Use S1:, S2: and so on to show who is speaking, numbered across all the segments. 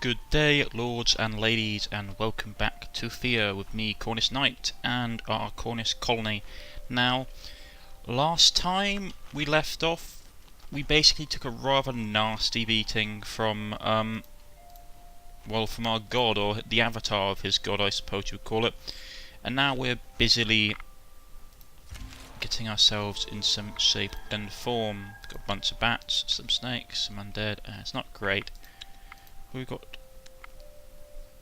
S1: Good day, lords and ladies, and welcome back to Thea with me, Cornish-Knight, and our Cornish colony. Now, last time we left off, we basically took a rather nasty beating from, from our god, or the avatar of his god, I suppose you would call it. And now we're busily getting ourselves in some shape and form. We've got a bunch of bats, some snakes, some undead, it's not great. We've got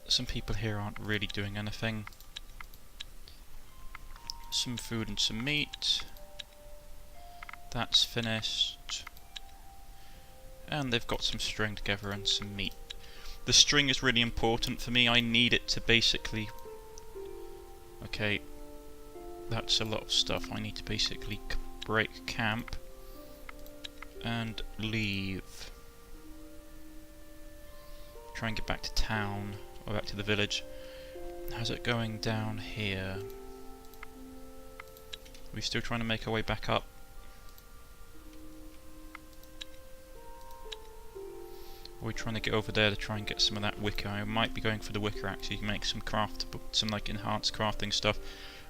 S1: some people here aren't really doing anything. Some food and some meat. That's finished. And they've got some string together and some meat. The string is really important for me. I need it to basically... Okay, that's a lot of stuff. I need to basically break camp and leave. Try and get back to town, or back to the village. How's it going down here? Are we still trying to make our way back up? Or are we trying to get over there to try and get some of that wicker? I might be going for the wicker actually, to make some some like enhanced crafting stuff.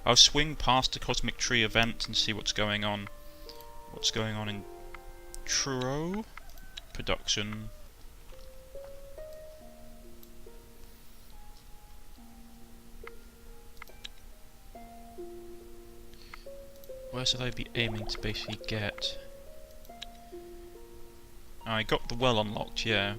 S1: I'll swing past the Cosmic Tree event and see what's going on. What's going on in Truro? Production. Where should I be aiming to basically get? I got the well unlocked, yeah.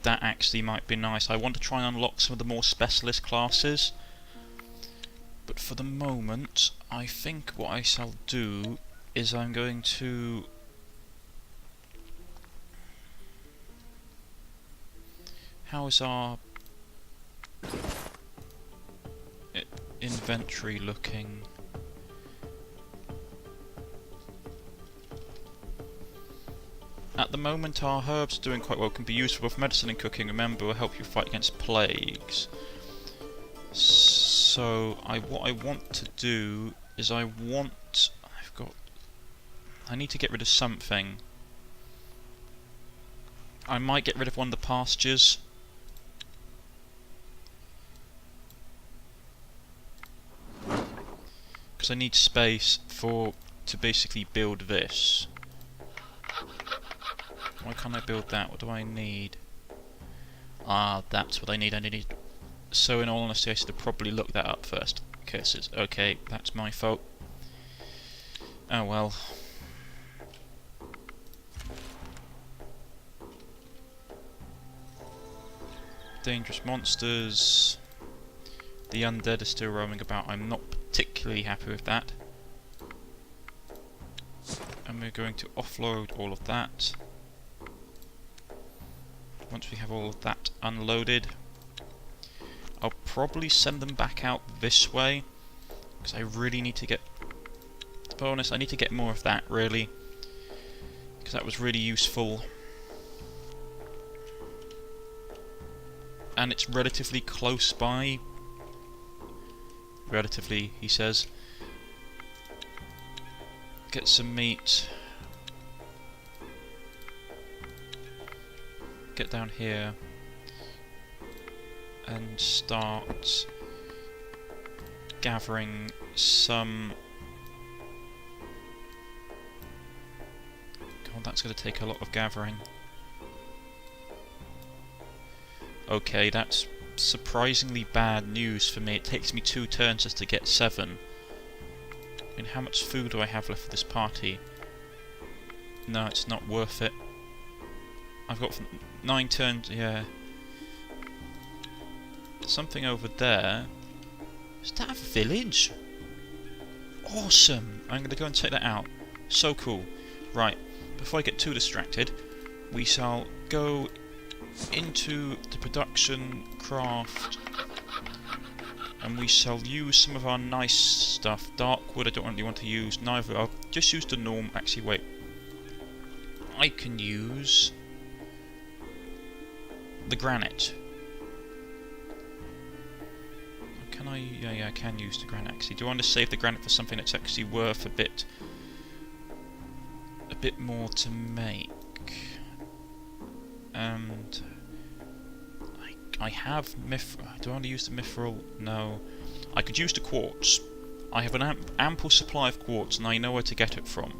S1: That actually might be nice. I want to try and unlock some of the more specialist classes. But for the moment, I think what I shall do is I'm going to... How is our inventory looking? At the moment our herbs are doing quite well, can be used for both medicine and cooking. Remember, will help you fight against plagues. So what I want to do is I need to get rid of something. I might get rid of one of the pastures. Because I need space to basically build this. Why can't I build that? What do I need? Ah, that's what I need. I need. So in all honesty, I should have probably looked that up first. Curses. Okay, that's my fault. Oh well. Dangerous monsters. The undead are still roaming about. I'm not particularly happy with that. And we're going to offload all of that. Once we have all of that unloaded, I'll probably send them back out this way, because I really need to get, to be honest, I need to get more of that really, because that was really useful. And it's relatively close by. Relatively, he says. Get some meat. Get down here and start gathering some. God, that's going to take a lot of gathering. Okay, that's surprisingly bad news for me. It takes me 2 turns just to get 7. I mean, how much food do I have left for this party? No, it's not worth it. I've got 9 turns, yeah. Something over there. Is that a village? Awesome! I'm going to go and check that out. So cool. Right, before I get too distracted, we shall go into the production craft and we shall use some of our nice stuff. Dark wood I don't really want to use, neither. I'll just use the norm. Actually, wait. I can use the granite. Can I? Yeah, I can use the granite actually. Do I want to save the granite for something that's actually worth a bit more to make? And I have mithril. Do I want to use the mithril? No. I could use the quartz. I have an ample supply of quartz and I know where to get it from.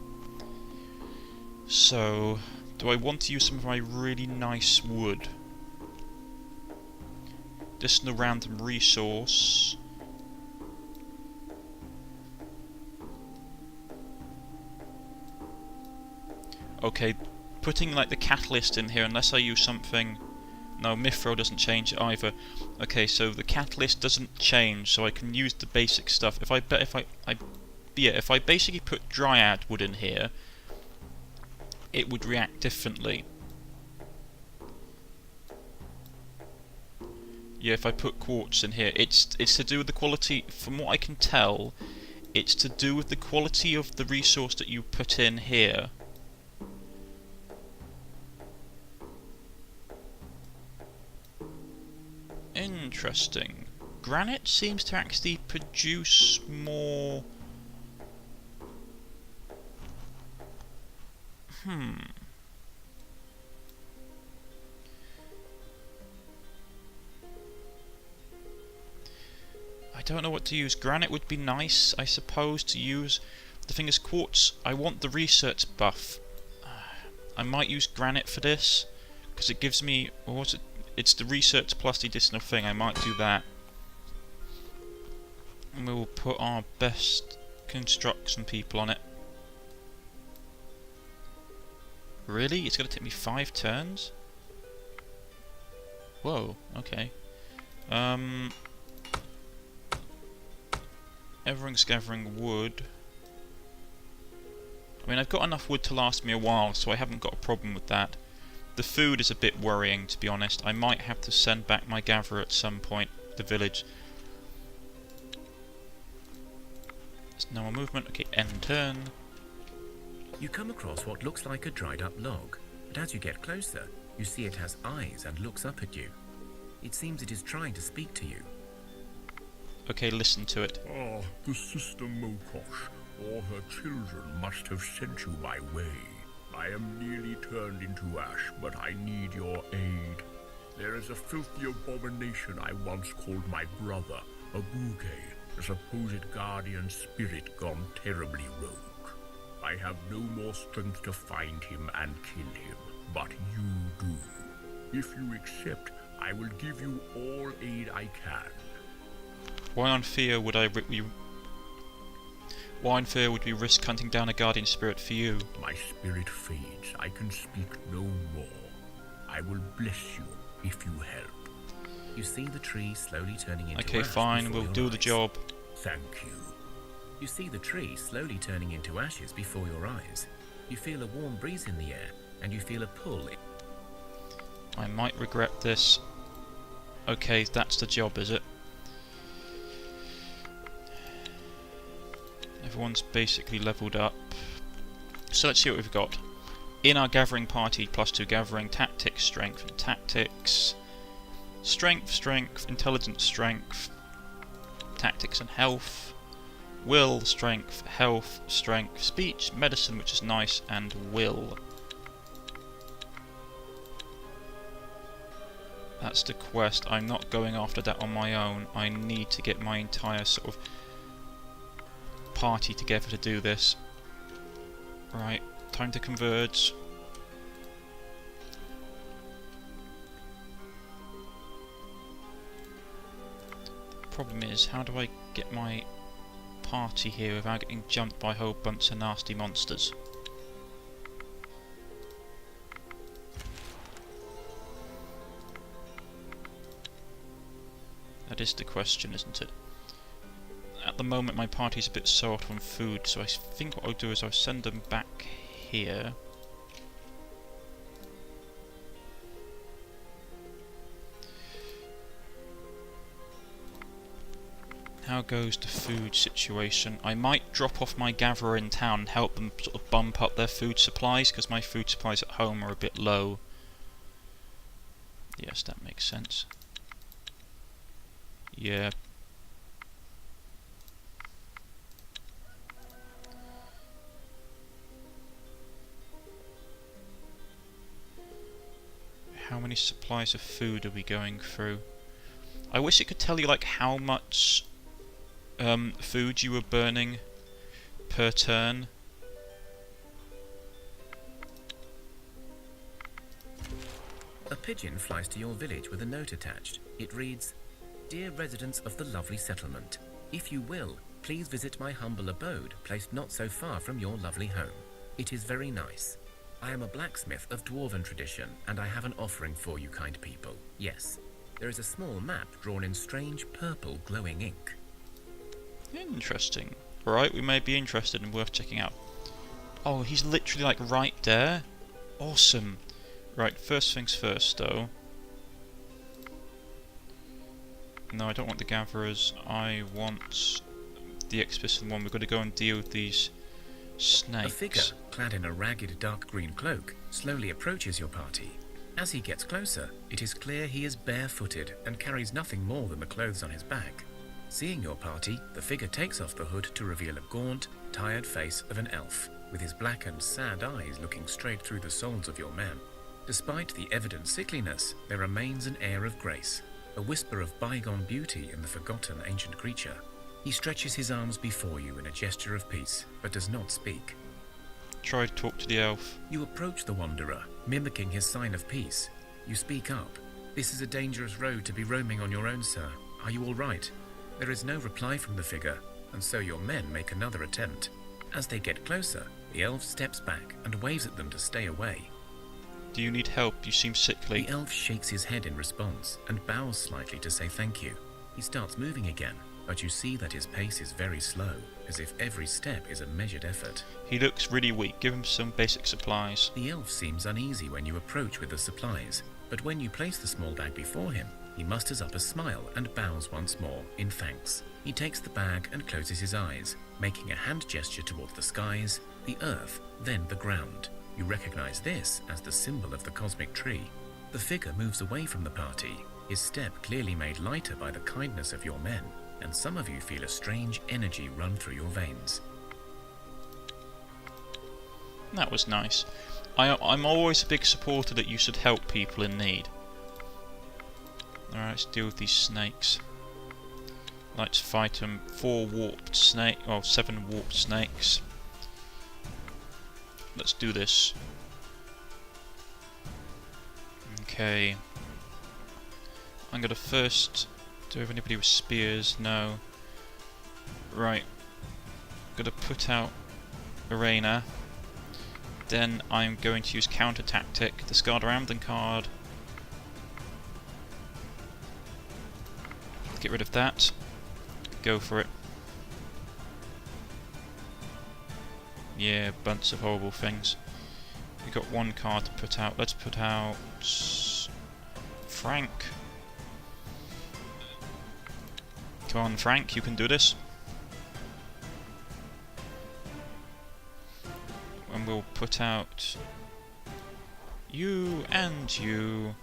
S1: So, do I want to use some of my really nice wood? This is a random resource. Okay, putting like the catalyst in here, unless I use something... No, mithril doesn't change it either. Okay, so the catalyst doesn't change, so I can use the basic stuff. If I basically put dryad wood in here, it would react differently. Yeah, if I put quartz in here, it's to do with the quality. From what I can tell, it's to do with the quality of the resource that you put in here. Interesting. Granite seems to actually produce more... I don't know what to use. Granite would be nice, I suppose, to use. The thing is, quartz, I want the research buff. I might use granite for this, because it gives me... Or what's it? It's the research plus the additional thing. I might do that. And we will put our best construction people on it. Really? It's going to take me 5 turns? Whoa, okay. Everyone's gathering wood. I mean, I've got enough wood to last me a while, so I haven't got a problem with that. The food is a bit worrying, to be honest. I might have to send back my gatherer at some point, the village. There's no more movement. Okay, end turn.
S2: You come across what looks like a dried up log, but as you get closer, you see it has eyes and looks up at you. It seems it is trying to speak to you.
S1: Okay, listen to it.
S3: Ah, the sister Mokosh, or her children must have sent you my way. I am nearly turned into ash, but I need your aid. There is a filthy abomination I once called my brother, a Bouquet, a supposed guardian spirit gone terribly rogue. I have no more strength to find him and kill him, but you do. If you accept, I will give you all aid I can.
S1: Why on Thea would we risk hunting down a guardian spirit for you?
S3: My spirit fades. I can speak no more. I will bless you if you help.
S2: You see the tree slowly turning into ash.
S1: Okay, fine, we'll do the job.
S3: Thank you.
S2: You see the tree slowly turning into ashes before your eyes. You feel a warm breeze in the air, and you feel a pull.
S1: I might regret this. Okay, that's the job, is it? Everyone's basically leveled up. So let's see what we've got. In our gathering party, +2 gathering, tactics, strength, and tactics. Strength, strength, intelligence, strength, tactics and health. Will, strength, health, strength, speech, medicine, which is nice, and will. That's the quest. I'm not going after that on my own. I need to get my entire sort of party together to do this. Right, time to converge. The problem is, how do I get my party here without getting jumped by a whole bunch of nasty monsters? That is the question, isn't it? At the moment my party's a bit short on food, so I think what I'll do is I'll send them back here. How goes the food situation? I might drop off my gatherer in town and help them sort of bump up their food supplies, because my food supplies at home are a bit low. Yes, that makes sense. Yeah. many supplies of food are we going through? I wish it could tell you like how much food you were burning per turn.
S2: A pigeon flies to your village with a note attached. It reads, "Dear residents of the lovely settlement, if you will, please visit my humble abode, placed not so far from your lovely home. It is very nice. I am a blacksmith of dwarven tradition, and I have an offering for you, kind people. Yes, there is a small map drawn in strange purple glowing ink."
S1: Interesting. Right, we may be interested and worth checking out. Oh, he's literally like right there. Awesome. Right, first things first though. No, I don't want the gatherers. I want the explicit one. We've got to go and deal with these snakes.
S2: A figure, clad in a ragged dark green cloak, slowly approaches your party. As he gets closer, it is clear he is barefooted and carries nothing more than the clothes on his back. Seeing your party, the figure takes off the hood to reveal a gaunt, tired face of an elf, with his black and sad eyes looking straight through the souls of your men. Despite the evident sickliness, there remains an air of grace, a whisper of bygone beauty in the forgotten ancient creature. He stretches his arms before you in a gesture of peace, but does not speak.
S1: Try to talk to the elf.
S2: You approach the wanderer, mimicking his sign of peace. You speak up. "This is a dangerous road to be roaming on your own, sir. Are you all right?" There is no reply from the figure, and so your men make another attempt. As they get closer, the elf steps back and waves at them to stay away.
S1: Do you need help? You seem sickly.
S2: The elf shakes his head in response and bows slightly to say thank you. He starts moving again, but you see that his pace is very slow, as if every step is a measured effort.
S1: He looks really weak. Give him some basic supplies.
S2: The elf seems uneasy when you approach with the supplies, but when you place the small bag before him, he musters up a smile and bows once more, in thanks. He takes the bag and closes his eyes, making a hand gesture towards the skies, the earth, then the ground. You recognize this as the symbol of the cosmic tree. The figure moves away from the party, his step clearly made lighter by the kindness of your men, and some of you feel a strange energy run through your veins.
S1: That was nice. I'm always a big supporter that you should help people in need. Alright, let's deal with these snakes. Let's fight them. 7 warped snakes. Let's do this. Okay. I'm gonna first... Do we have anybody with spears? No. Right. Gonna put out Arena. Then I'm going to use counter tactic. Discard a rambling card. Get rid of that. Go for it. Yeah, bunch of horrible things. We've got one card to put out. Let's put out Frank. Come on, Frank, you can do this. And we'll put out you and you.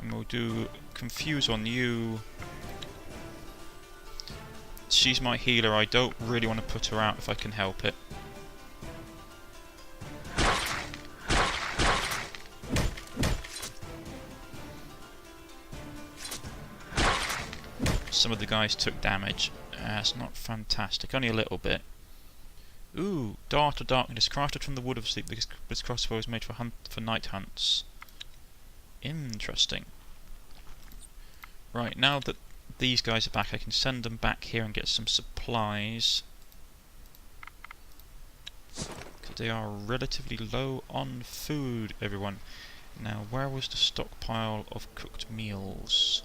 S1: And we'll do confuse on you. She's my healer. I don't really want to put her out if I can help it. Some of the guys took damage. It's not fantastic. Only a little bit. Ooh, Dart of Darkness, crafted from the wood of sleep. This crossbow is made for night hunts. Interesting. Right, now that these guys are back, I can send them back here and get some supplies. Because they are relatively low on food, everyone. Now, where was the stockpile of cooked meals?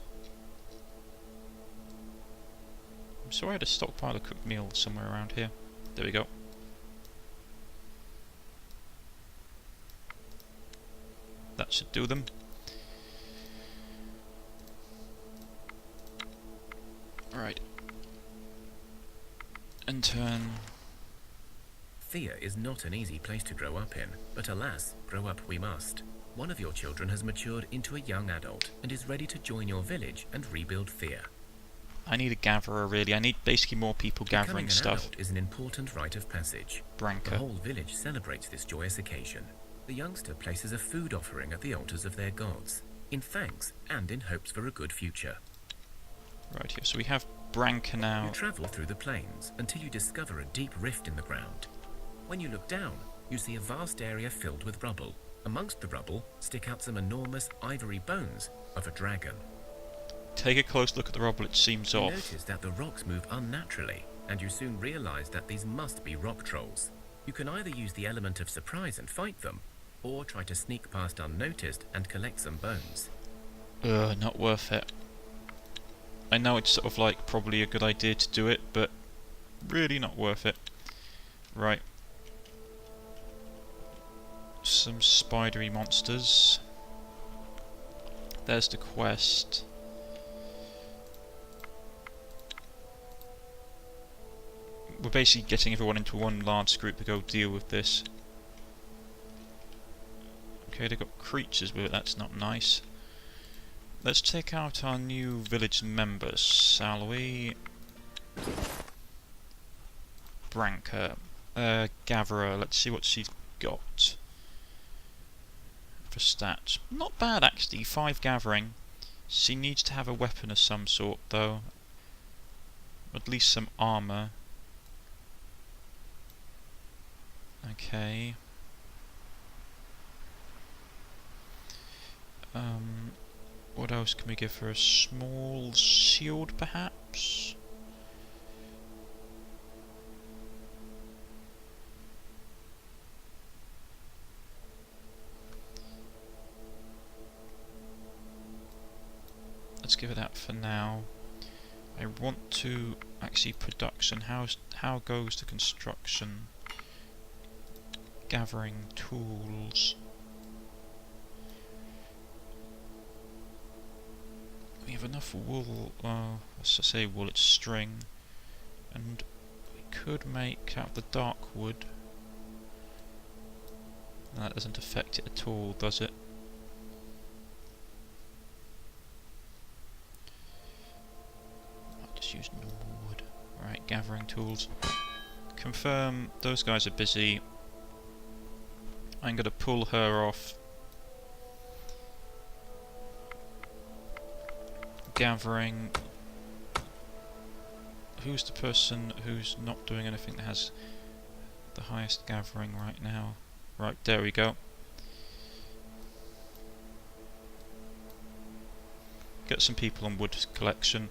S1: I'm sure I had a stockpile of cooked meals somewhere around here. There we go. That should do them. Right. And turn.
S2: Thea is not an easy place to grow up in, but alas, grow up we must. One of your children has matured into a young adult and is ready to join your village and rebuild Thea.
S1: I need a gatherer, really. I need basically more people gathering
S2: Becoming an
S1: stuff.
S2: adult is an important rite of passage. The
S1: Branca.
S2: whole village celebrates this joyous occasion. The youngster places a food offering at the altars of their gods, in thanks and in hopes for a good future.
S1: Right here, so we have Branca
S2: You
S1: now.
S2: travel through the plains until you discover a deep rift in the ground. When you look down, you see a vast area filled with rubble. Amongst the rubble stick out some enormous ivory bones of a dragon.
S1: Take a close look at the rubble, it seems
S2: You
S1: off.
S2: notice that the rocks move unnaturally, and you soon realize that these must be rock trolls. You can either use the element of surprise and fight them, or try to sneak past unnoticed and collect some bones.
S1: Not worth it. I know it's sort of like probably a good idea to do it, but really not worth it. Right. Some spidery monsters. There's the quest. We're basically getting everyone into one large group to go deal with this. Okay, they've got creatures with it, that's not nice. Let's check out our new village members, shall we? Branca. Gatherer, let's see what she's got. For stats. Not bad actually, 5 gathering. She needs to have a weapon of some sort though. At least some armour. Okay. What else can we give her? A small shield, perhaps? Let's give her that for now. I want to actually production. How goes the construction? Gathering tools. We have enough wool, let's just say wool, it's string, and we could make out the dark wood. That doesn't affect it at all, does it? I'll just use normal wood. Right, gathering tools. Confirm those guys are busy. I'm going to pull her off. Gathering. Who's the person who's not doing anything that has the highest gathering right now? Right, there we go. Get some people on wood collection.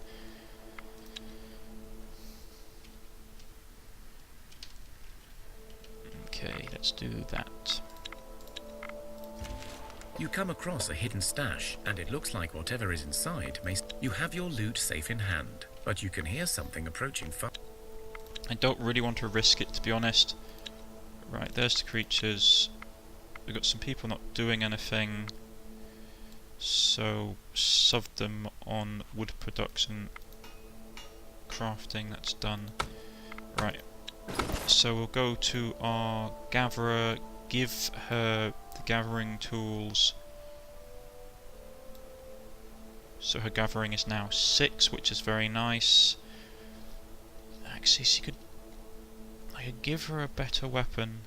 S1: Okay, let's do that.
S2: You come across a hidden stash, and it looks like whatever is inside may... You have your loot safe in hand, but you can hear something approaching fast.
S1: I don't really want to risk it, to be honest. Right, there's the creatures. We've got some people not doing anything. So, shove them on wood production. Crafting, that's done. Right. So we'll go to our gatherer, give her the gathering tools. So her gathering is now 6, which is very nice. Actually, I could give her a better weapon.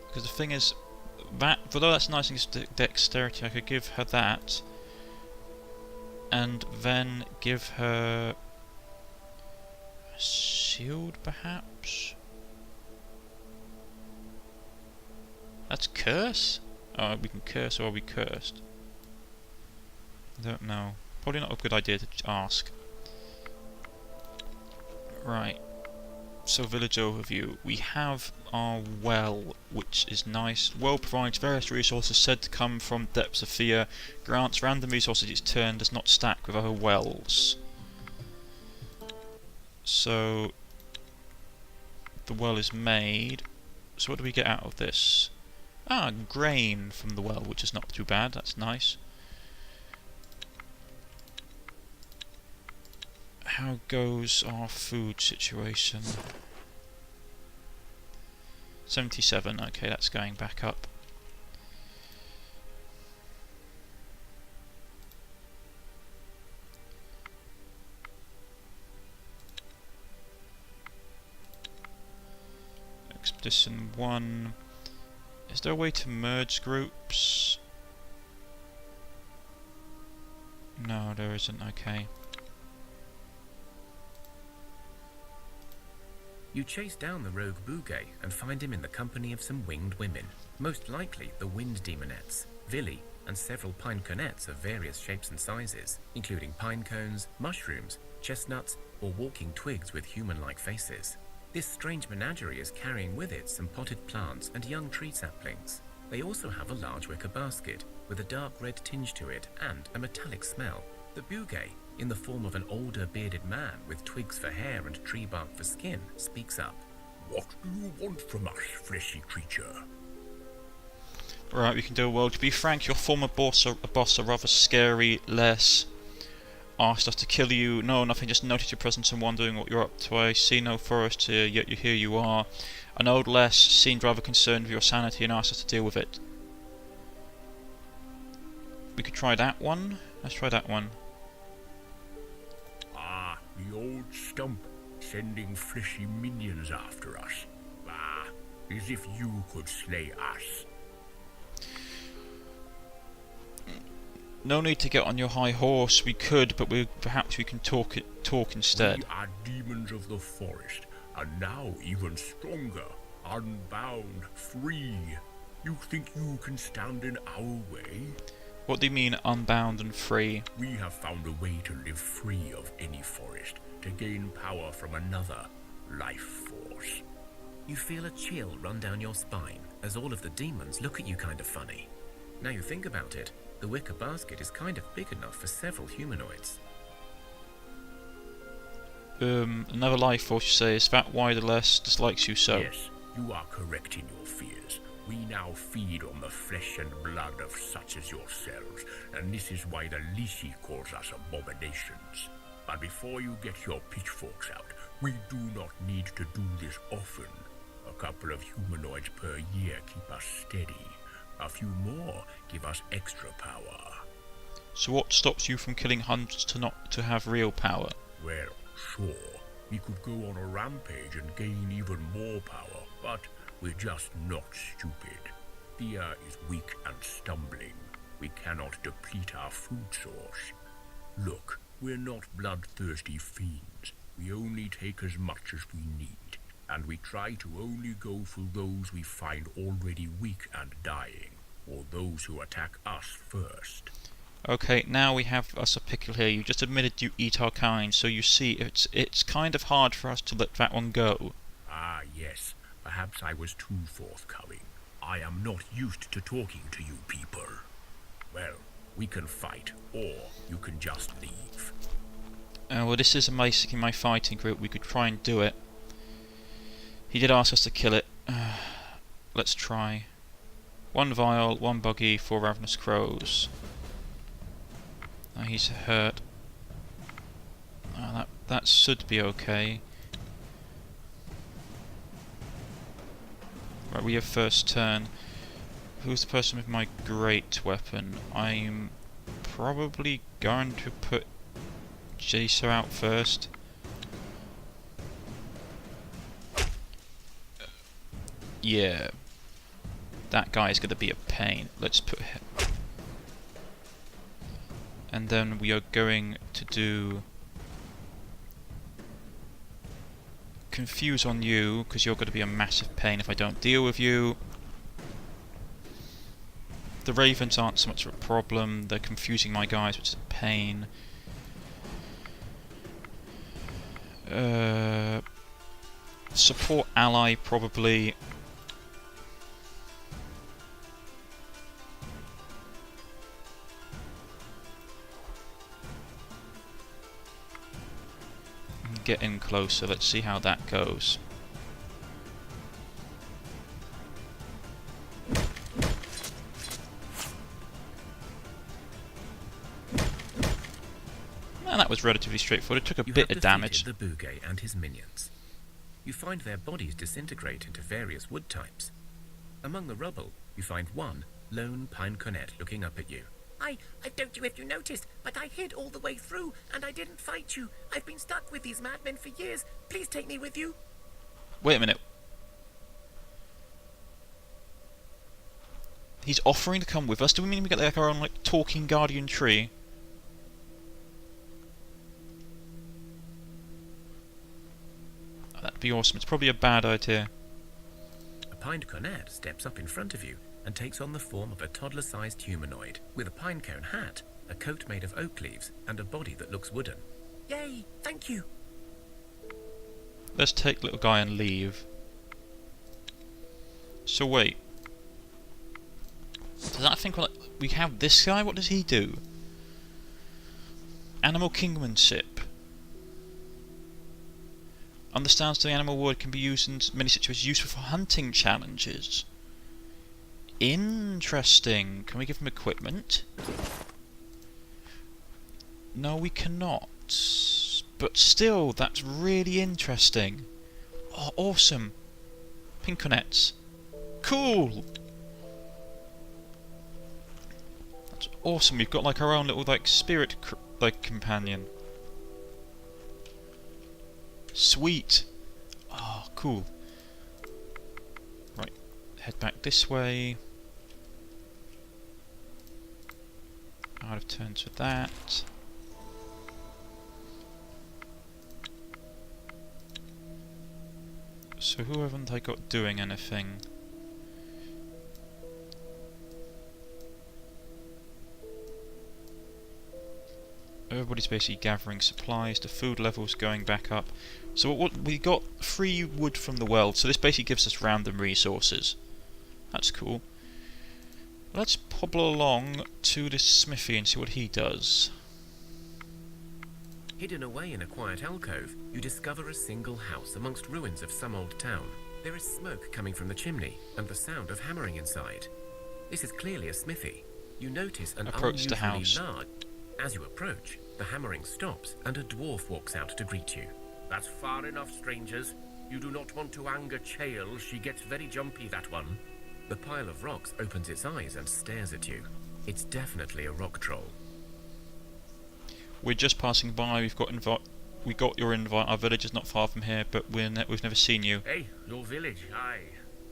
S1: Because the thing is, that although that's nice in dexterity, I could give her that, and then give her a shield, perhaps. That's curse? Oh, we can curse or are we cursed? I don't know. Probably not a good idea to ask. Right. So village overview. We have our well, which is nice. Well provides various resources said to come from depths of Thea. Grants random resources each turn, does not stack with other wells. So the well is made. So what do we get out of this? Ah, grain from the well, which is not too bad, that's nice. How goes our food situation? 77, okay, that's going back up. this in one. Is there a way to merge groups? No, there isn't. Okay.
S2: You chase down the rogue Bugay and find him in the company of some winged women, most likely the wind demonettes, Villy, and several pine conettes of various shapes and sizes, including pine cones, mushrooms, chestnuts, or walking twigs with human-like faces. This strange menagerie is carrying with it some potted plants and young tree saplings. They also have a large wicker basket with a dark red tinge to it and a metallic smell. The Bugay, in the form of an older bearded man with twigs for hair and tree bark for skin, speaks up.
S3: What do you want from us, fleshy creature?
S1: Right, we can do a world. To be frank, your former boss are rather scary. Less asked us to kill you. No, nothing, just noticed your presence and wondering what you're up to. I see no forest here, yet here you are. An old less seemed rather concerned with your sanity and asked us to deal with it. We could try that one. Let's try that one.
S3: Ah, the old stump, sending fleshy minions after us. Ah, as if you could slay us.
S1: No need to get on your high horse. We could, but perhaps we can talk instead.
S3: We are demons of the forest, and now even stronger, unbound, free. You think you can stand in our way?
S1: What do you mean, unbound and free?
S3: We have found a way to live free of any forest, to gain power from another life force.
S2: You feel a chill run down your spine as all of the demons look at you kind of funny. Now you think about it, the wicker basket is kind of big enough for several humanoids.
S1: Another life force, you say. Is that why the less dislikes you so?
S3: Yes, you are correct in your fears. We now feed on the flesh and blood of such as yourselves, and this is why the Lishi calls us abominations. But before you get your pitchforks out, we do not need to do this often. A couple of humanoids per year keep us steady. A few more give us extra power.
S1: So what stops you from killing hundreds to have real power?
S3: Well, sure, we could go on a rampage and gain even more power, but we're just not stupid. Thea is weak and stumbling. We cannot deplete our food source. Look, we're not bloodthirsty fiends. We only take as much as we need, and we try to only go for those we find already weak and dying, or those who attack us first.
S1: Okay, now we have us a pickle here. You just admitted you eat our kind, so you see it's kind of hard for us to let that one go.
S3: Ah, yes. Perhaps I was too forthcoming. I am not used to talking to you people. Well, we can fight, or you can just leave.
S1: Well, this is basically my fighting group. We could try and do it. He did ask us to kill it. Let's try. 1 vial, 1 buggy, 4 ravenous crows. He's hurt. That should be okay. Right, we have first turn. Who's the person with my great weapon? I'm probably going to put Jacer out first. Yeah. That guy is going to be a pain. Let's put him. And then we are going to do confuse on you, because you're going to be a massive pain if I don't deal with you. The ravens aren't so much of a problem. They're confusing my guys, which is a pain. Support ally, probably. Get in closer, let's see how that goes. And that was relatively straightforward. It took a bit of damage.
S2: The Bugay and his minions. You find their bodies disintegrate into various wood types. Among the rubble, you find one lone pine cornet looking up at you.
S4: I don't know if you noticed, but I hid all the way through, and I didn't fight you. I've been stuck with these madmen for years. Please take me with you.
S1: Wait a minute. He's offering to come with us. Do we mean we get like our own like talking guardian tree? Oh, that'd be awesome. It's probably a bad idea.
S2: A pined cornet steps up in front of you and takes on the form of a toddler-sized humanoid with a pine cone hat, a coat made of oak leaves, and a body that looks wooden.
S4: Yay, thank you.
S1: Let's take little guy and leave. So wait. Does that think we have this guy? What does he do? Animal kingmanship. Understands the animal word can be used in many situations, useful for hunting challenges. Interesting. Can we give him equipment? No, we cannot. But still, that's really interesting. Oh, awesome. Pinconets. Cool! That's awesome. We've got like our own little like spirit companion. Sweet. Oh, cool. Right, head back this way. Out of turns with that. So who haven't I got doing anything? Everybody's basically gathering supplies, the food level's going back up. So what we got free wood from the world, so this basically gives us random resources. That's cool. Let's pobble along to this smithy and see what he does.
S2: Hidden away in a quiet alcove, you discover a single house amongst ruins of some old town. There is smoke coming from the chimney, and the sound of hammering inside. This is clearly a smithy. You notice an
S1: Approach the
S2: unusually
S1: house.
S2: large... As you approach, the hammering stops, and a dwarf walks out to greet you.
S3: That's far enough, strangers. You do not want to anger Chael. She gets very jumpy, that one.
S2: The pile of rocks opens its eyes and stares at you. It's definitely a rock troll.
S1: We're just passing by. We got your invite. Our village is not far from here, but we've never seen you.
S3: Hey, your village, aye.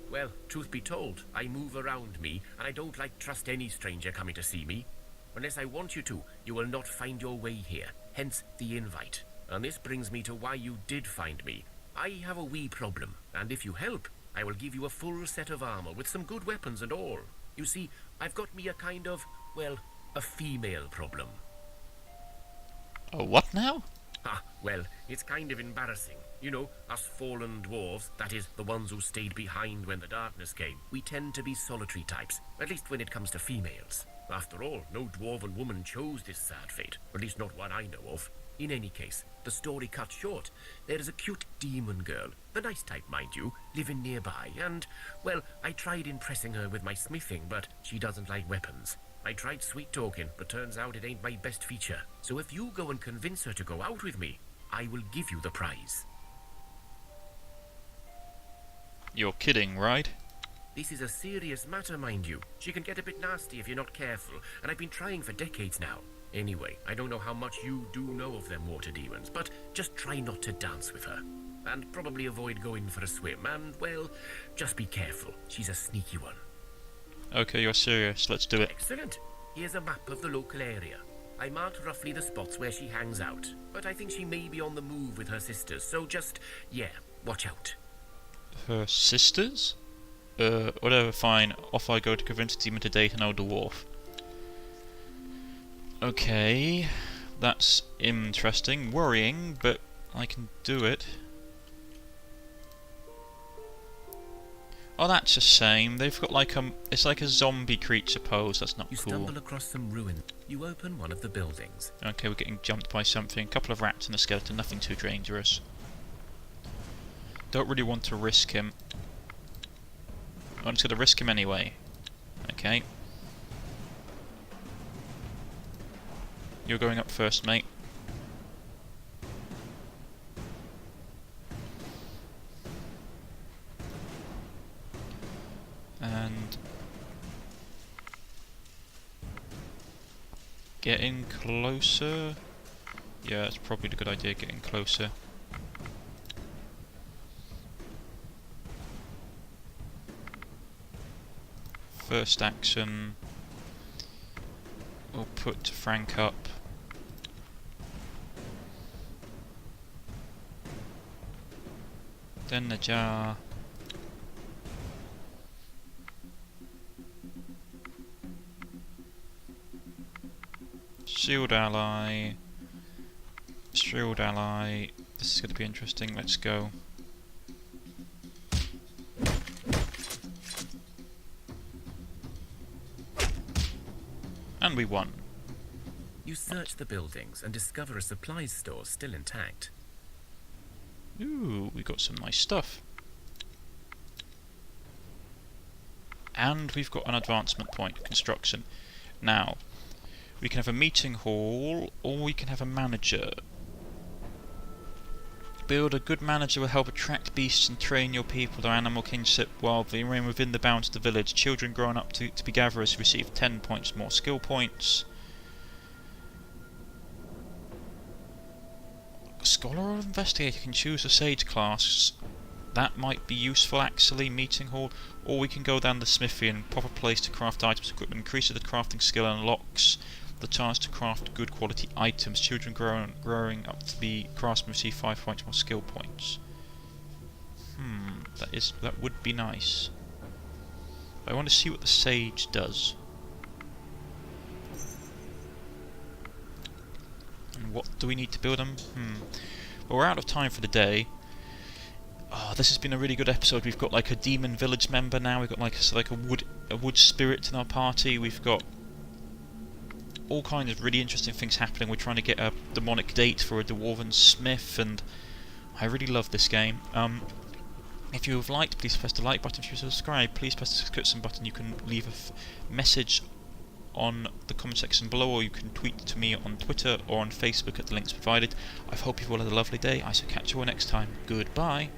S3: Well, truth be told, I move around me, and I don't like trust any stranger coming to see me. Unless I want you to, you will not find your way here, hence the invite. And this brings me to why you did find me. I have a wee problem, and if you help, I will give you a full set of armour with some good weapons and all. You see, I've got me a kind of, well, a female problem.
S1: Oh, what now?
S3: Ah, well, it's kind of embarrassing. You know, us fallen dwarves, that is, the ones who stayed behind when the darkness came, we tend to be solitary types, at least when it comes to females. After all, no dwarven woman chose this sad fate, at least not one I know of. In any case, the story cut short, there is a cute demon girl, the nice type mind you, living nearby, and, well, I tried impressing her with my smithing, but she doesn't like weapons. I tried sweet talking, but turns out it ain't my best feature. So if you go and convince her to go out with me, I will give you the prize.
S1: You're kidding, right?
S3: This is a serious matter, mind you. She can get a bit nasty if you're not careful, and I've been trying for decades now. Anyway, I don't know how much you do know of them water demons, but just try not to dance with her. And probably avoid going for a swim, and, well, just be careful. She's a sneaky one.
S1: Okay, you're serious. Let's do it.
S3: Excellent. Here's a map of the local area. I marked roughly the spots where she hangs out, but I think she may be on the move with her sisters, so just, yeah, watch out.
S1: Her sisters? Whatever, fine. Off I go to convince the demon to date an old dwarf. Okay, that's interesting. Worrying, but I can do it. Oh, that's a shame. They've got like it's like a zombie creature pose. That's not
S2: You
S1: cool.
S2: stumble across some ruin. You open one of the buildings.
S1: Okay, we're getting jumped by something. A couple of rats and a skeleton. Nothing too dangerous. Don't really want to risk him. I'm just going to risk him anyway. Okay. You're going up first, mate. And getting closer. Yeah, it's probably a good idea, getting closer. First action, we'll put Frank up. Then the jar. Shield ally. Shield ally. This is going to be interesting. Let's go. And we won.
S2: You search the buildings and discover a supplies store still intact.
S1: Ooh, we got some nice stuff. And we've got an advancement point, construction. Now, we can have a meeting hall, or we can have a manager. Build a good manager will help attract beasts and train your people to animal kinship while they remain within the bounds of the village. Children growing up to be gatherers receive 10 points more skill points. Scholar or investigator can choose a sage class. That might be useful actually, meeting hall. Or we can go down the smithy and proper place to craft items. Equipment increases the crafting skill and unlocks the chance to craft good quality items. Children growing up to be craftsmen receive 5 points more skill points. That would be nice. I want to see what the sage does. And what do we need to build them? Well, we're out of time for the day. Oh, this has been a really good episode. We've got like a demon village member now. We've got like a wood spirit in our party. We've got all kinds of really interesting things happening. We're trying to get a demonic date for a dwarven smith, and I really love this game. If you have liked, please press the like button. If you subscribe, please press the subscription button. You can leave a message on the comment section below, or you can tweet to me on Twitter or on Facebook at the links provided. I hope you all had a lovely day. I shall catch you all next time. Goodbye.